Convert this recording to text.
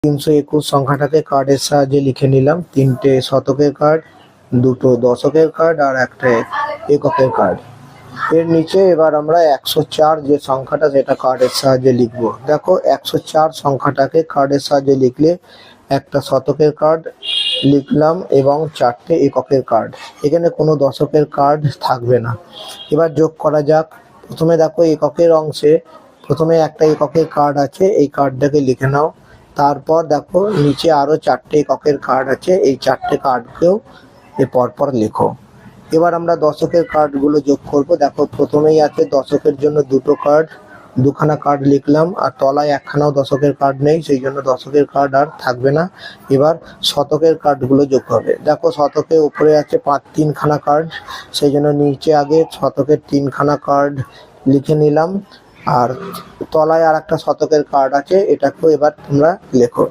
321 সংখ্যাটাকে কার্ডের সাহায্যে লিখে নিলাম। 3টে শতকের কার্ড, 2টো দশকের কার্ড আর একটা এককের কার্ড। এর নিচে এবার আমরা 104 যে সংখ্যাটা সেটা কার্ডের সাহায্যে লিখব। দেখো 104 সংখ্যাটাকে কার্ডের সাহায্যে লিখলে একটা শতকের কার্ড লিখলাম এবং 4টে এককের কার্ড। এখানে কোনো দশকের কার্ড থাকবে না। এবার যোগ করা যাক। প্রথমে দেখো এককের অংশে প্রথমে একটা এককের কার্ড আছে, এই কার্ডটাকে লিখে নাও। তারপর দেখো নিচে আরো 4টে এককের কার্ড আছে, এই 4টে কার্ডকেও পরপর লেখো। এবার আমরা দশকের কার্ডগুলো যোগ করব। দেখো প্রথমেই আছে দশকের জন্য 2টো কার্ড, 2খানা কার্ড লিখলাম আর তলায় একখানাও দশকের কার্ড নেই, সেই জন্য দশকের কার্ড আর থাকবে না। এবার শতকের কার্ডগুলো যোগ হবে। দেখো শতকের উপরে আছে 3খানা কার্ড, সেই জন্য নিচে আগে শতকের 3খানা কার্ড লিখে নিলাম আর তলায় আর একটা শতকের কার্ড আছে, এটাকেও এবার তোমরা লেখো।